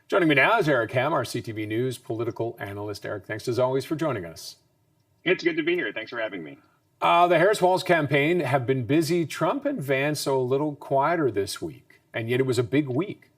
Joining me now is Eric Ham, our CTV News political analyst. Eric, thanks as always for joining us. It's good to be here. Thanks for having me. The Harris-Walz campaign have been busy. Trump and Vance a little quieter this week, and yet it was a big week.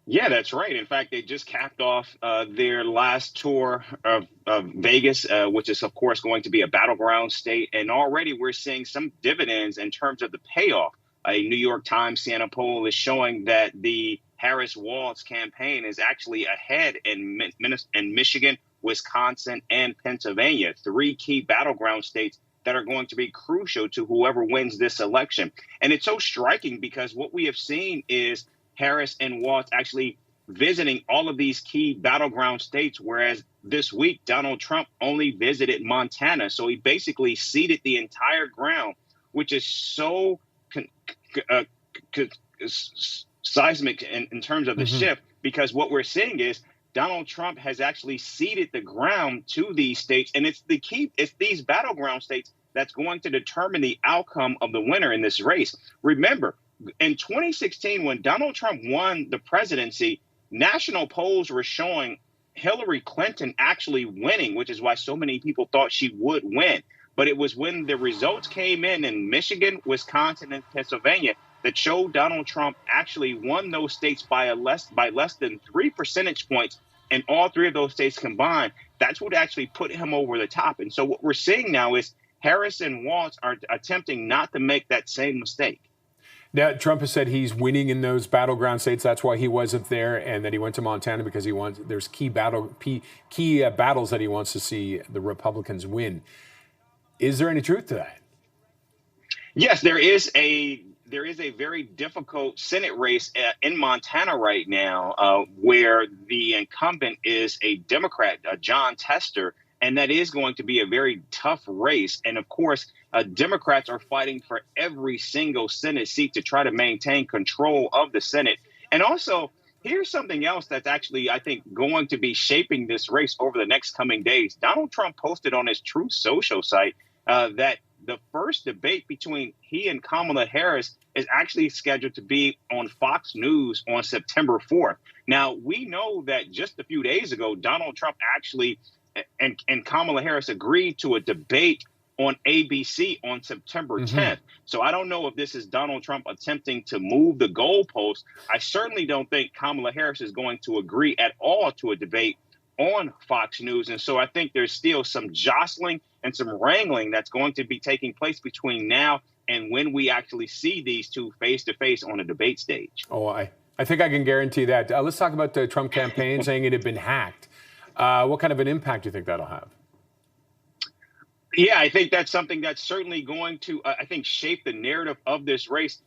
Yeah, that's right. In fact, they just capped off their last tour of Vegas, which is, of course, going to be a battleground state. And already we're seeing some dividends in terms of the payoff. A New York Times Siena poll is showing that the Harris-Walz campaign is actually ahead in Michigan, Wisconsin, and Pennsylvania, three key battleground states that are going to be crucial to whoever wins this election. And it's so striking because what we have seen is Harris and Walz actually visiting all of these key battleground states, whereas this week Donald Trump only visited Montana. So he basically ceded the entire ground, which is so seismic in terms of the shift, because what we're seeing is Donald Trump has actually ceded the ground to these states. And it's these battleground states that's going to determine the outcome of the winner in this race. Remember, in 2016, when Donald Trump won the presidency, national polls were showing Hilary Clinton actually winning, which is why so many people thought she would win. But it was when the results came in Michigan, Wisconsin, and Pennsylvania that showed Donald Trump actually won those states by less than 3 percentage points. And all three of those states combined, that's what actually put him over the top. And so what we're seeing now is Harris and Walz are attempting not to make that same mistake. Now, Trump has said he's winning in those battleground states. That's why he wasn't there, and that he went to Montana because there's key battles that he wants to see the Republicans win. Is there any truth to that? Yes, there is a very difficult Senate race in Montana right now, where the incumbent is a Democrat, John Tester, and that is going to be a very tough race. And of course, Democrats are fighting for every single Senate seat to try to maintain control of the Senate. And also, here's something else that's actually, I think, going to be shaping this race over the next coming days. Donald Trump posted on his Truth Social site that the first debate between he and Kamala Harris is actually scheduled to be on Fox News on September 4th. Now, we know that just a few days ago, Donald Trump actually and Kamala Harris agreed to a debate on ABC on September 10th. So I don't know if this is Donald Trump attempting to move the goalpost. I certainly don't think Kamala Harris is going to agree at all to a debate on Fox News. And so I think there's still some jostling and some wrangling that's going to be taking place between now and when we actually see these two face to face on a debate stage. Oh, I think I can guarantee that. Let's talk about the Trump campaign saying it had been hacked. What kind of an impact do you think that'll have? Yeah, I think that's something that's certainly going to, shape the narrative of this race.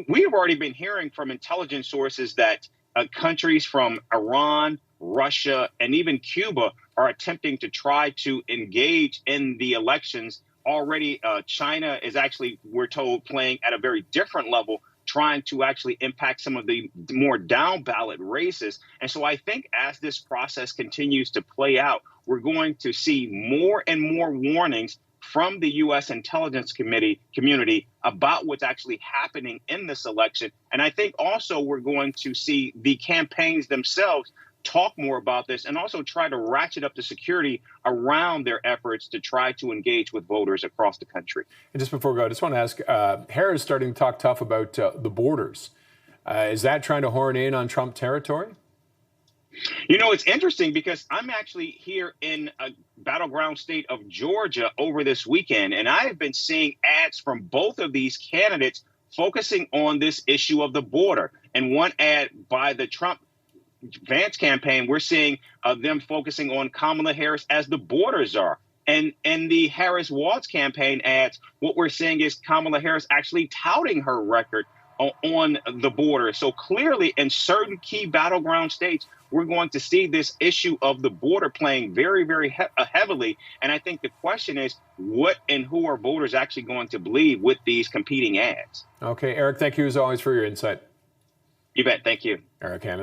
We have already been hearing from intelligence sources that countries from Iran, Russia, and even Cuba are attempting to try to engage in the elections. Already, China is actually, we're told, playing at a very different level, trying to actually impact some of the more down ballot races. And so I think as this process continues to play out, we're going to see more and more warnings from the U.S. intelligence community about what's actually happening in this election. And I think also we're going to see the campaigns themselves talk more about this and also try to ratchet up the security around their efforts to try to engage with voters across the country. And just before we go, I just want to ask, Harris starting to talk tough about the borders. Is that trying to horn in on Trump territory? You know, it's interesting because I'm actually here in a battleground state of Georgia over this weekend, and I have been seeing ads from both of these candidates focusing on this issue of the border. And one ad by the Trump Vance campaign, we're seeing them focusing on Kamala Harris as the border czar. And the Harris-Walz campaign ads, what we're seeing is Kamala Harris actually touting her record on the border. So clearly, in certain key battleground states, we're going to see this issue of the border playing very, very heavily. And I think the question is, what and who are voters actually going to believe with these competing ads? Okay, Eric, thank you as always for your insight. You bet. Thank you. Eric Ham.